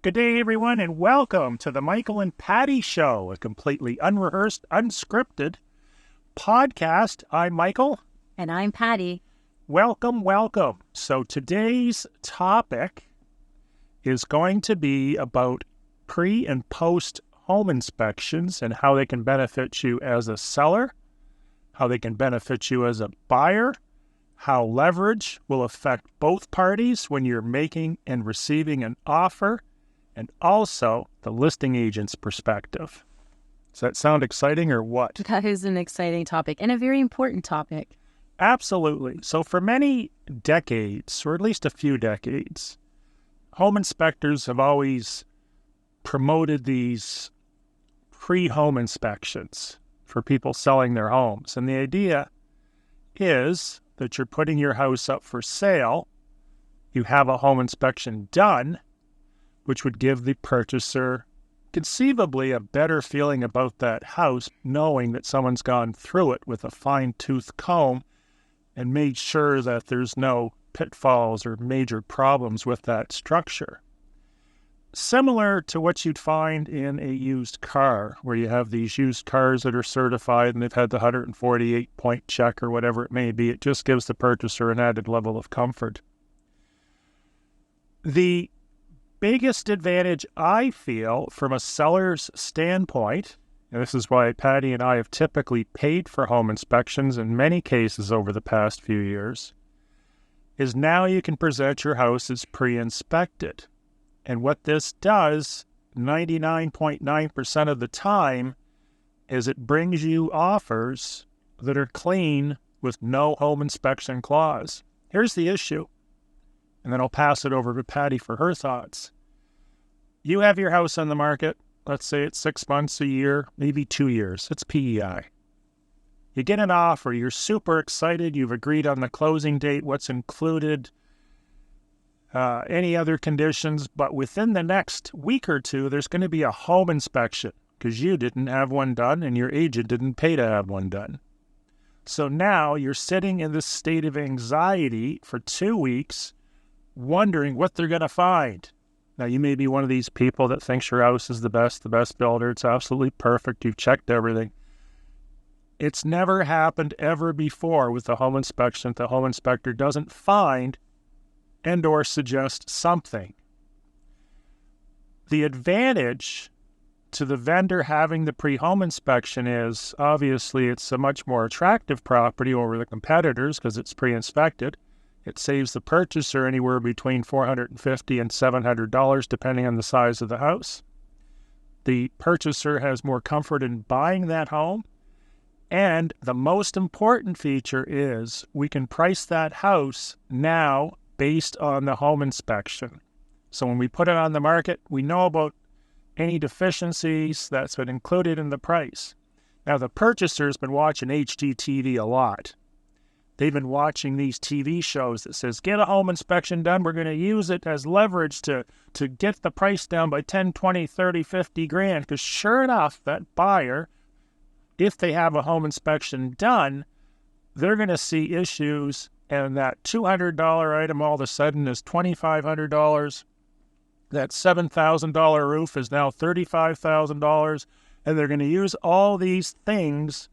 Good day, everyone, and welcome to the Michael and Patty Show, a completely unrehearsed, unscripted podcast. I'm Michael. And I'm Patty. Welcome, welcome. So today's topic is going to be about pre- and post home inspections and how they can benefit you as a seller, how they can benefit you as a buyer, how leverage will affect both parties when you're making and receiving an offer, and also the listing agent's perspective. Does that sound exciting or what? That is an exciting topic and a very important topic. Absolutely. So for many decades, or at least a few decades, home inspectors have always promoted these pre-home inspections for people selling their homes. And the idea is that you're putting your house up for sale, you have a home inspection done, which would give the purchaser conceivably a better feeling about that house, knowing that someone's gone through it with a fine-tooth comb and made sure that there's no pitfalls or major problems with that structure. Similar to what you'd find in a used car, where you have these used cars that are certified and they've had the 148-point check or whatever it may be. It just gives the purchaser an added level of comfort. The biggest advantage I feel from a seller's standpoint, and this is why Patty and I have typically paid for home inspections in many cases over the past few years, is now you can present your house as pre-inspected. And what this does 99.9% of the time is it brings you offers that are clean with no home inspection clause. Here's the issue, and then I'll pass it over to Patty for her thoughts. You have your house on the market, let's say it's 6 months, a year, maybe 2 years. It's PEI. You get an offer, you're super excited, you've agreed on the closing date, what's included, any other conditions, but within the next week or two, there's going to be a home inspection because you didn't have one done and your agent didn't pay to have one done. So now you're sitting in this state of anxiety for 2 weeks, wondering what they're going to find. Now, you may be one of these people that thinks your house is the best builder. It's absolutely perfect. You've checked everything. It's never happened ever before with a home inspection. The home inspector doesn't find and or suggest something. The advantage to the vendor having the pre-home inspection is, obviously, it's a much more attractive property over the competitors because it's pre-inspected. It saves the purchaser anywhere between $450 and $700, depending on the size of the house. The purchaser has more comfort in buying that home. And the most important feature is we can price that house now based on the home inspection. So when we put it on the market, we know about any deficiencies that's been included in the price. Now, the purchaser's been watching HGTV a lot. They've been watching these TV shows that says, get a home inspection done. We're going to use it as leverage to get the price down by 10, 20, 30, 50 grand. Because sure enough, that buyer, if they have a home inspection done, they're going to see issues. And that $200 item all of a sudden is $2,500. That $7,000 roof is now $35,000. And they're going to use all these things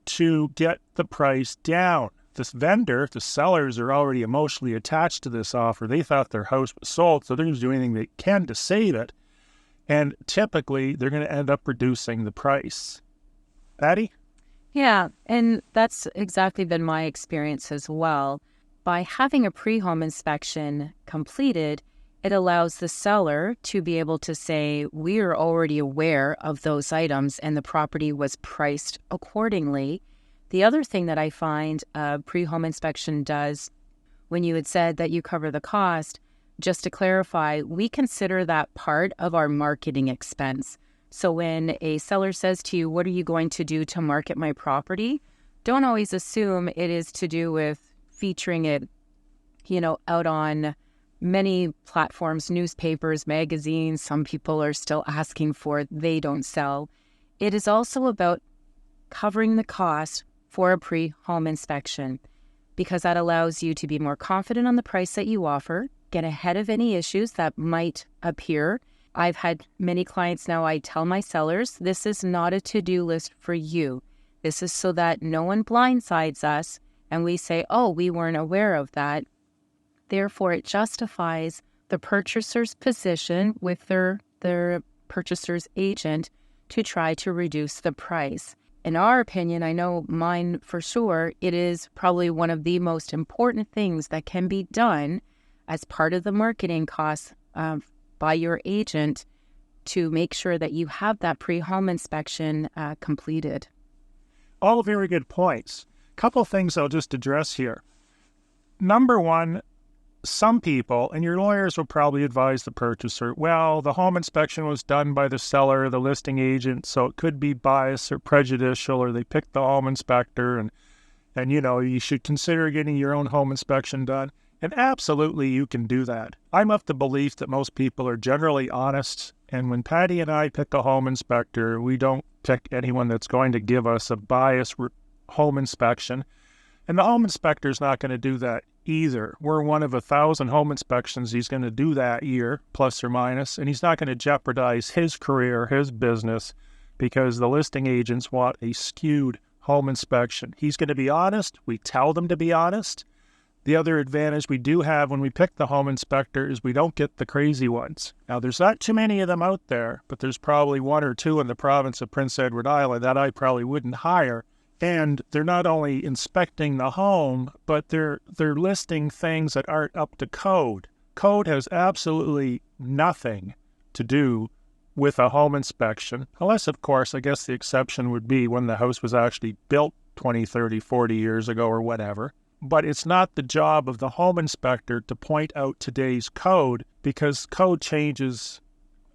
to get the price down. This vendor, the sellers are already emotionally attached to this offer. They thought their house was sold, so they're going to do anything they can to save it. And typically, they're going to end up reducing the price. Patty? Yeah, and that's exactly been my experience as well. By having a pre-home inspection completed, it allows the seller to be able to say, we are already aware of those items and the property was priced accordingly. The other thing that I find a pre-home inspection does, when you had said that you cover the cost, just to clarify, we consider that part of our marketing expense. So when a seller says to you, what are you going to do to market my property? Don't always assume it is to do with featuring it, out on many platforms, newspapers, magazines. Some people are still asking for it. They don't sell. It is also about covering the cost for a pre-home inspection, because that allows you to be more confident on the price that you offer, get ahead of any issues that might appear. I've had many clients now, I tell my sellers, this is not a to-do list for you. This is so that no one blindsides us and we say, oh, we weren't aware of that. Therefore, it justifies the purchaser's position with their purchaser's agent to try to reduce the price. In our opinion, I know mine for sure, it is probably one of the most important things that can be done as part of the marketing costs by your agent to make sure that you have that pre-home inspection completed. All very good points. Couple things I'll just address here. Number one, some people, and your lawyers will probably advise the purchaser, well, the home inspection was done by the seller, the listing agent, so it could be biased or prejudicial, or they picked the home inspector, and you should consider getting your own home inspection done. And absolutely, you can do that. I'm of the belief that most people are generally honest, and when Patty and I pick a home inspector, we don't pick anyone that's going to give us a biased home inspection. And the home inspector's not going to do that either. We're one of 1,000 home inspections he's going to do that year, plus or minus, and he's not going to jeopardize his career, his business, because the listing agents want a skewed home inspection. He's going to be honest. We tell them to be honest. The other advantage we do have when we pick the home inspector is we don't get the crazy ones. Now, there's not too many of them out there, but there's probably one or two in the province of Prince Edward Island that I probably wouldn't hire. And they're not only inspecting the home, but they're listing things that aren't up to code. Code has absolutely nothing to do with a home inspection, unless, of course, I guess the exception would be when the house was actually built 20, 30, 40 years ago or whatever. But it's not the job of the home inspector to point out today's code, because code changes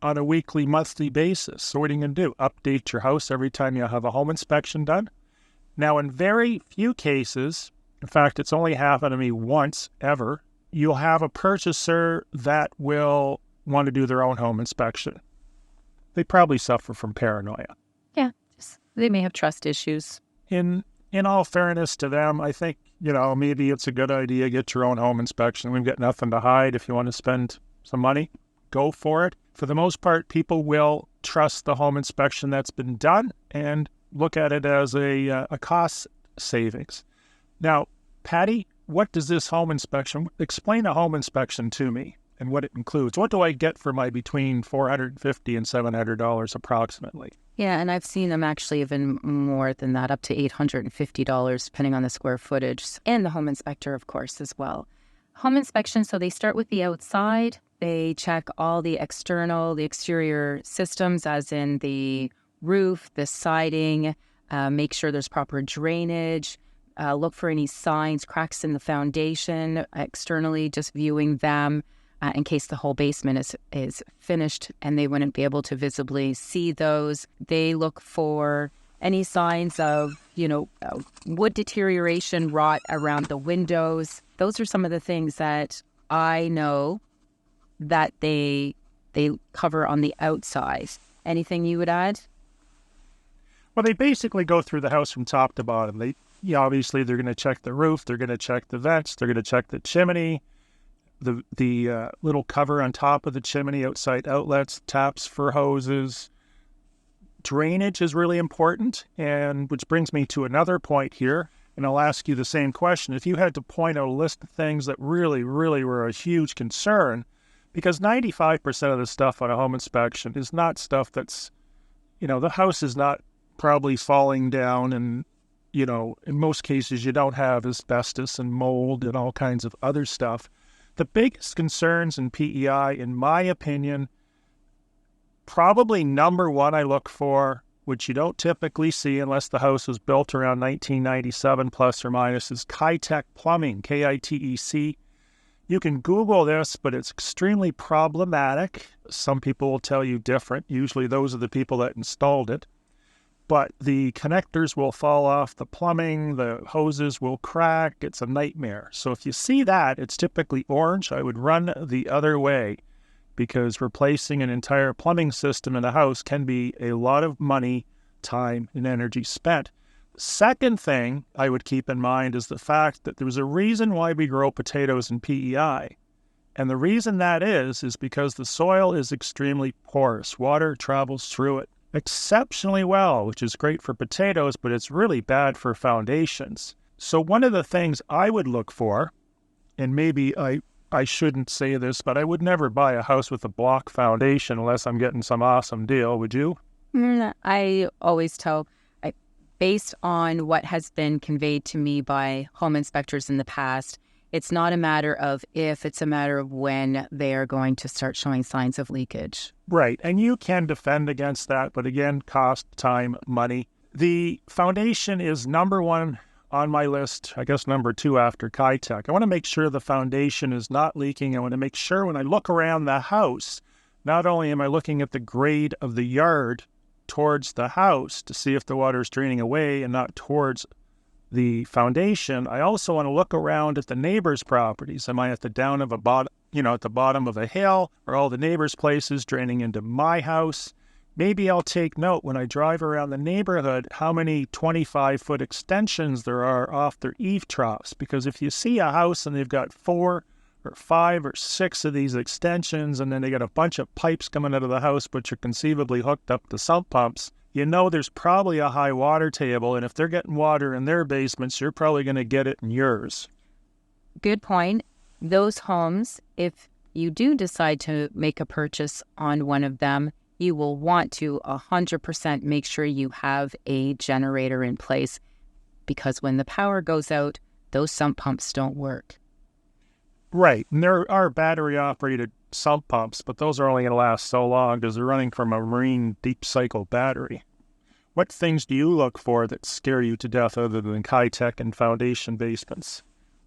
on a weekly, monthly basis. So what are you going to do? Update your house every time you have a home inspection done? Now, in very few cases, in fact, it's only happened to me once ever, you'll have a purchaser that will want to do their own home inspection. They probably suffer from paranoia. Yeah, they may have trust issues. In all fairness to them, I think, maybe it's a good idea to get your own home inspection. We've got nothing to hide. If you want to spend some money, go for it. For the most part, people will trust the home inspection that's been done and look at it as a cost savings. Now, Patty, what does this home inspection, explain a home inspection to me and what it includes. What do I get for my between $450 and $700 approximately? Yeah, and I've seen them actually even more than that, up to $850, depending on the square footage, and the home inspector, of course, as well. Home inspection, so they start with the outside. They check all the exterior systems, as in the roof, the siding, make sure there's proper drainage, look for any signs, cracks in the foundation, externally, just viewing them in case the whole basement is finished and they wouldn't be able to visibly see those. They look for any signs of, wood deterioration, rot around the windows. Those are some of the things that I know that they cover on the outside. Anything you would add? Well, they basically go through the house from top to bottom. Obviously, they're going to check the roof, they're going to check the vents, they're going to check the chimney, the little cover on top of the chimney, outside outlets, taps for hoses. Drainage is really important, and which brings me to another point here, and I'll ask you the same question. If you had to point out a list of things that really, really were a huge concern, because 95% of the stuff on a home inspection is not stuff that's, the house is not probably falling down, and, in most cases you don't have asbestos and mold and all kinds of other stuff. The biggest concerns in PEI, in my opinion, probably number one I look for, which you don't typically see unless the house was built around 1997 plus or minus, is Kitec plumbing, K-I-T-E-C. You can Google this, but it's extremely problematic. Some people will tell you different. Usually those are the people that installed it. But the connectors will fall off the plumbing, the hoses will crack, it's a nightmare. So if you see that, it's typically orange. I would run the other way, because replacing an entire plumbing system in a house can be a lot of money, time, and energy spent. Second thing I would keep in mind is the fact that there's a reason why we grow potatoes in PEI, And the reason that is because the soil is extremely porous. Water travels through it exceptionally well, which is great for potatoes, but it's really bad for foundations. So one of the things I would look for, and maybe I shouldn't say this, but I would never buy a house with a block foundation unless I'm getting some awesome deal. Would you? I always tell, based on what has been conveyed to me by home inspectors in the past, it's not a matter of if, it's a matter of when they are going to start showing signs of leakage. Right. And you can defend against that, but again, cost, time, money. The foundation is number one on my list, I guess number two after Kitech. I want to make sure the foundation is not leaking. I want to make sure when I look around the house, not only am I looking at the grade of the yard towards the house to see if the water is draining away and not towards the foundation, I also want to look around at the neighbors' properties. Am I at the down of a bottom, at the bottom of a hill? Are all the neighbors' places draining into my house? Maybe I'll take note when I drive around the neighborhood how many 25-foot extensions there are off their eave troughs. Because if you see a house and they've got 4 or 5 or 6 of these extensions, and then they got a bunch of pipes coming out of the house which are conceivably hooked up to sump pumps, there's probably a high water table, and if they're getting water in their basements, you're probably going to get it in yours. Good point. Those homes, if you do decide to make a purchase on one of them, you will want to 100% make sure you have a generator in place, because when the power goes out, those sump pumps don't work. Right. And there are battery-operated sump pumps, but those are only going to last so long because they're running from a marine deep cycle battery. What things do you look for that scare you to death other than Kitech and foundation basements?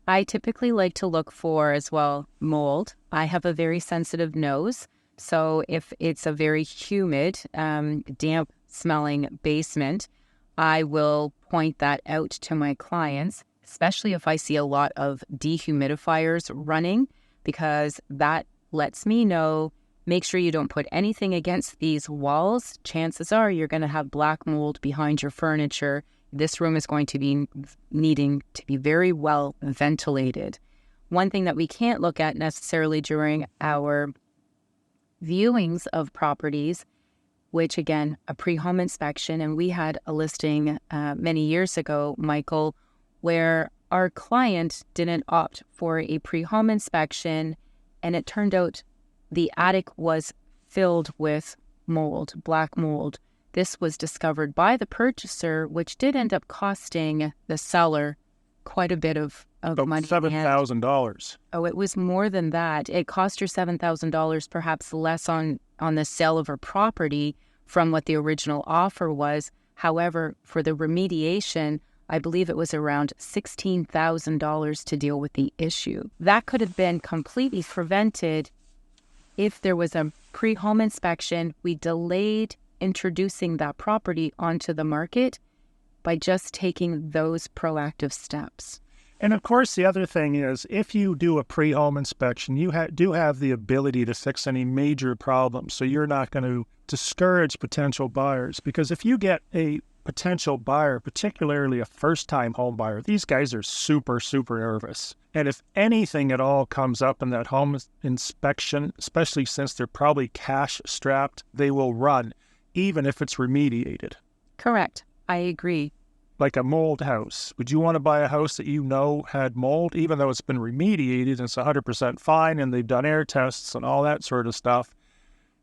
I typically like to look for, as well, mold. I have a very sensitive nose, so if it's a very humid, damp-smelling basement, I will point that out to my clients, especially if I see a lot of dehumidifiers running, because that lets me know, make sure you don't put anything against these walls. Chances are you're going to have black mold behind your furniture. This room is going to be needing to be very well ventilated. One thing that we can't look at necessarily during our viewings of properties, which again, a pre-home inspection, and we had a listing many years ago, Michael, where our client didn't opt for a pre-home inspection, and it turned out the attic was filled with mold, black mold. This was discovered by the purchaser, which did end up costing the seller quite a bit of money. $7,000. Oh, it was more than that. It cost her $7,000, perhaps less on the sale of her property from what the original offer was. However, for the remediation, I believe it was around $16,000 to deal with the issue. That could have been completely prevented if there was a pre-home inspection. We delayed introducing that property onto the market by just taking those proactive steps. And of course, the other thing is, if you do a pre-home inspection, you do have the ability to fix any major problems. So you're not going to discourage potential buyers, because if you get a potential buyer, particularly a first-time home buyer, these guys are super, super nervous. And if anything at all comes up in that home inspection, especially since they're probably cash-strapped, they will run, even if it's remediated. Correct. I agree. Like a mold house. Would you want to buy a house that had mold, even though it's been remediated and it's 100% fine and they've done air tests and all that sort of stuff?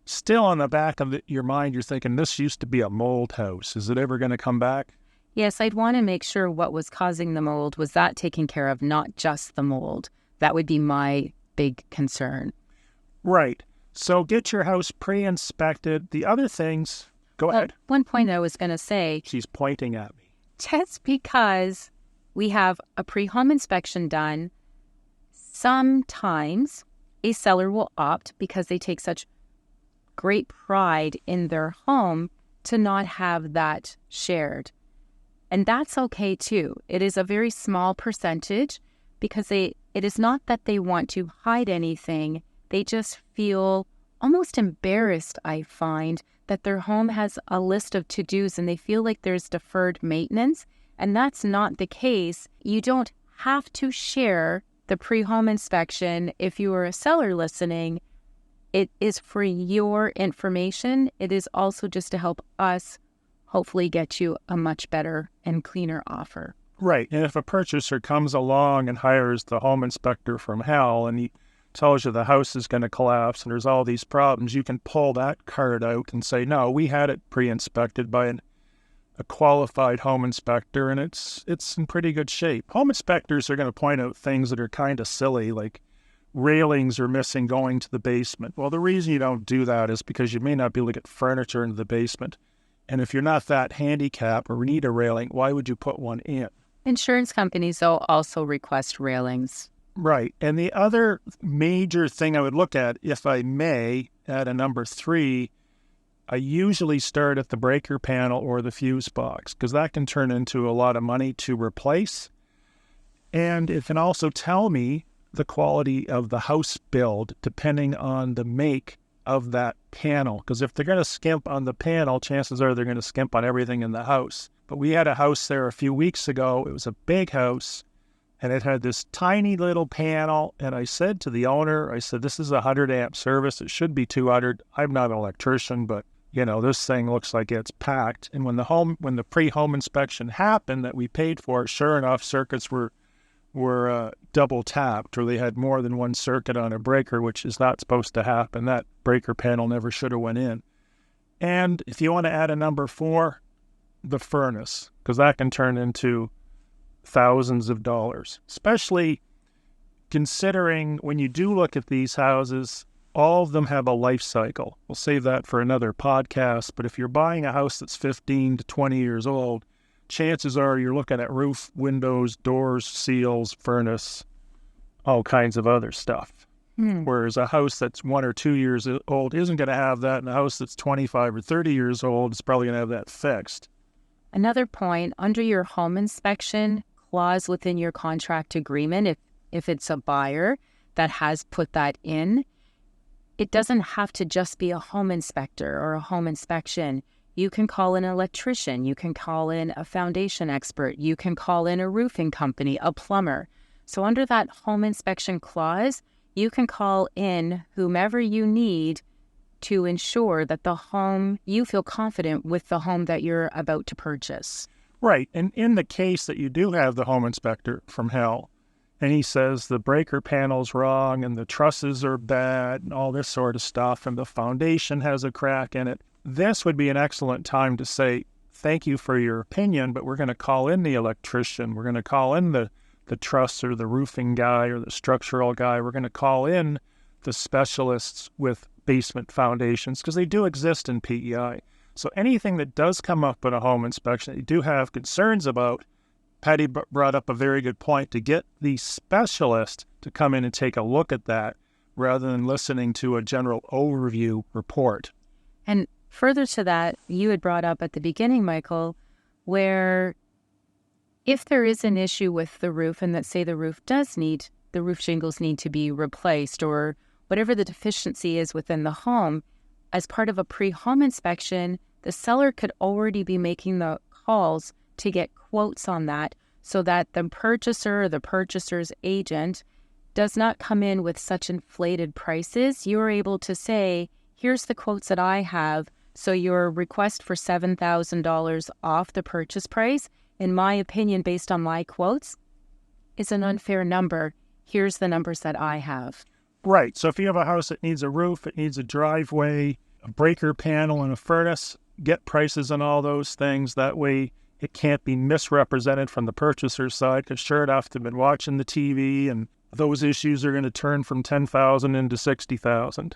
Still on the back of your mind, you're thinking, this used to be a mold house. Is it ever going to come back? Yes, I'd want to make sure what was causing the mold, was that taken care of, not just the mold. That would be my big concern. Right. So get your house pre-inspected. The other things, go ahead. One point I was going to say. She's pointing at me. Just because we have a pre-home inspection done, sometimes a seller will opt, because they take such great pride in their home, to not have that shared. And that's okay too. It is a very small percentage, because it is not that they want to hide anything. They just feel almost embarrassed, I find, that their home has a list of to-dos and they feel like there's deferred maintenance. And that's not the case. You don't have to share The pre-home inspection, if you are a seller listening, it is for your information. It is also just to help us hopefully get you a much better and cleaner offer. Right. And if a purchaser comes along and hires the home inspector from hell and he tells you the house is going to collapse and there's all these problems, you can pull that card out and say, no, we had it pre-inspected by a qualified home inspector, and it's in pretty good shape. Home inspectors are going to point out things that are kind of silly, like railings are missing going to the basement. Well, the reason you don't do that is because you may not be able to get furniture into the basement. And if you're not that handicapped or need a railing, why would you put one in? Insurance companies, though, also request railings. Right. And the other major thing I would look at, if I may, at a number 3, I usually start at the breaker panel or the fuse box, because that can turn into a lot of money to replace. And it can also tell me the quality of the house build depending on the make of that panel. Because if they're going to skimp on the panel, chances are they're going to skimp on everything in the house. But we had a house there a few weeks ago. It was a big house, and it had this tiny little panel. And I said to the owner, I said, this is a 100 amp service. It should be 200. I'm not an electrician, but this thing looks like it's packed. And when the pre-home inspection happened that we paid for, sure enough, circuits were double tapped, or they had more than one circuit on a breaker, which is not supposed to happen. That breaker panel never should have went in. And if you want to add a number 4, the furnace, because that can turn into thousands of dollars, especially considering when you do look at these houses, all of them have a life cycle. We'll save that for another podcast. But if you're buying a house that's 15 to 20 years old, chances are you're looking at roof, windows, doors, seals, furnace, all kinds of other stuff. Whereas a house that's 1 or 2 years old isn't going to have that, and a house that's 25 or 30 years old is probably going to have that fixed. Another point, under your home inspection clause within your contract agreement, if it's a buyer that has put that in, it doesn't have to just be a home inspector or a home inspection. You can call in an electrician. You can call in a foundation expert. You can call in a roofing company, a plumber. So under that home inspection clause, you can call in whomever you need to ensure that you feel confident with the home that you're about to purchase. Right. And in the case that you do have the home inspector from hell, and he says the breaker panel's wrong and the trusses are bad and all this sort of stuff, and the foundation has a crack in it, this would be an excellent time to say, thank you for your opinion, but we're going to call in the electrician. We're going to call in the truss or the roofing guy or the structural guy. We're going to call in the specialists with basement foundations, because they do exist in PEI. So anything that does come up in a home inspection that you do have concerns about, Patty brought up a very good point, to get the specialist to come in and take a look at that rather than listening to a general overview report. And further to that, you had brought up at the beginning, Michael, where if there is an issue with the roof, and that say the roof shingles need to be replaced, or whatever the deficiency is within the home, as part of a pre-home inspection, the seller could already be making the calls to get quotes on that, so that the purchaser or the purchaser's agent does not come in with such inflated prices. You're able to say, here's the quotes that I have. So your request for $7,000 off the purchase price, in my opinion, based on my quotes, is an unfair number. Here's the numbers that I have. Right. So if you have a house that needs a roof, it needs a driveway, a breaker panel, and a furnace, get prices on all those things. That way it can't be misrepresented from the purchaser's side, because sure enough, they've been watching the TV, and those issues are going to turn from $10,000 into $60,000.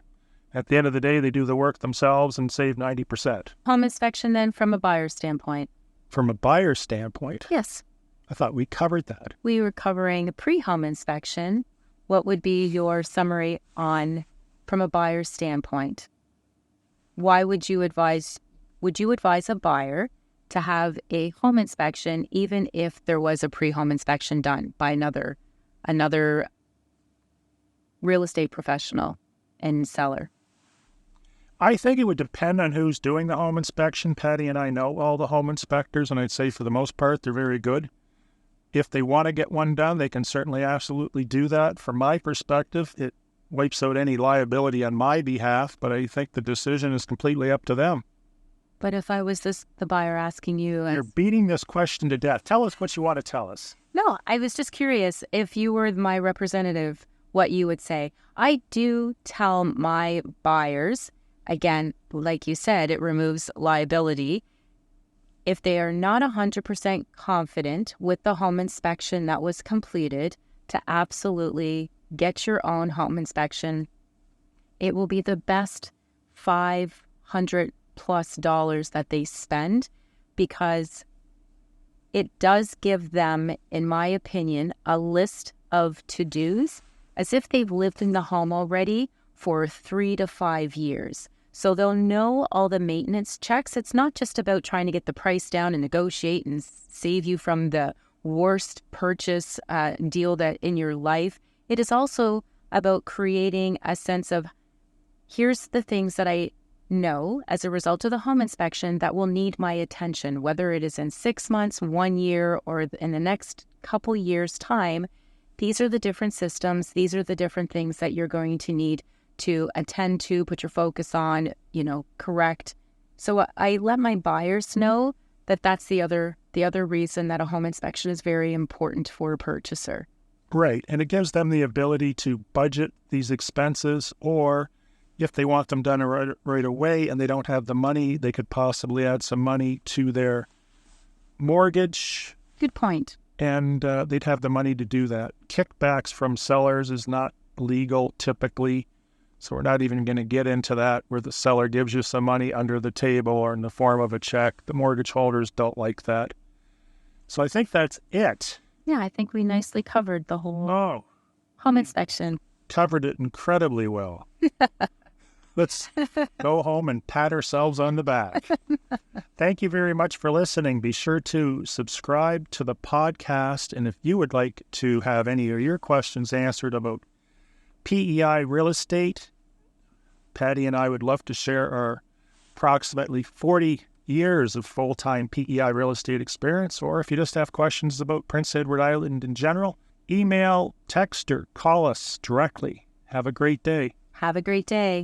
At the end of the day, they do the work themselves and save 90%. Home inspection then from a buyer's standpoint. From a buyer's standpoint? Yes. I thought we covered that. We were covering a pre-home inspection. What would be your summary on from a buyer's standpoint? Why would you advise a buyer to have a home inspection even if there was a pre-home inspection done by another real estate professional and seller? I think it would depend on who's doing the home inspection. Patty and I know all the home inspectors, and I'd say for the most part, they're very good. if they want to get one done, they can certainly absolutely do that. From my perspective, it wipes out any liability on my behalf, but I think the decision is completely up to them. But if I was the buyer asking you... You're beating this question to death. Tell us what you want to tell us. No, I was just curious if you were my representative, what you would say. I do tell my buyers, again, like you said, it removes liability. If they are not 100% confident with the home inspection that was completed, to absolutely get your own home inspection. It will be the best $500+ that they spend, because it does give them, in my opinion, a list of to-dos as if they've lived in the home already for 3 to 5 years. So they'll know all the maintenance checks. It's not just about trying to get the price down and negotiate and save you from the worst purchase deal that in your life. It is also about creating a sense of, here's the things that I know as a result of the home inspection that will need my attention, whether it is in 6 months, 1 year, or in the next couple years' time. These are the different systems. These are the different things that you're going to need to attend to, put your focus on, correct. So I let my buyers know that that's the other reason that a home inspection is very important for a purchaser. Great. And it gives them the ability to budget these expenses, or if they want them done right away and they don't have the money, they could possibly add some money to their mortgage. Good point. And they'd have the money to do that. Kickbacks from sellers is not legal typically, so we're not even going to get into that, where the seller gives you some money under the table or in the form of a check. The mortgage holders don't like that. So I think that's it. Yeah, I think we nicely covered the whole home inspection. Covered it incredibly well. Let's go home and pat ourselves on the back. Thank you very much for listening. Be sure to subscribe to the podcast. And if you would like to have any of your questions answered about PEI real estate, Patty and I would love to share our approximately 40 years of full-time PEI real estate experience. Or if you just have questions about Prince Edward Island in general, email, text, or call us directly. Have a great day. Have a great day.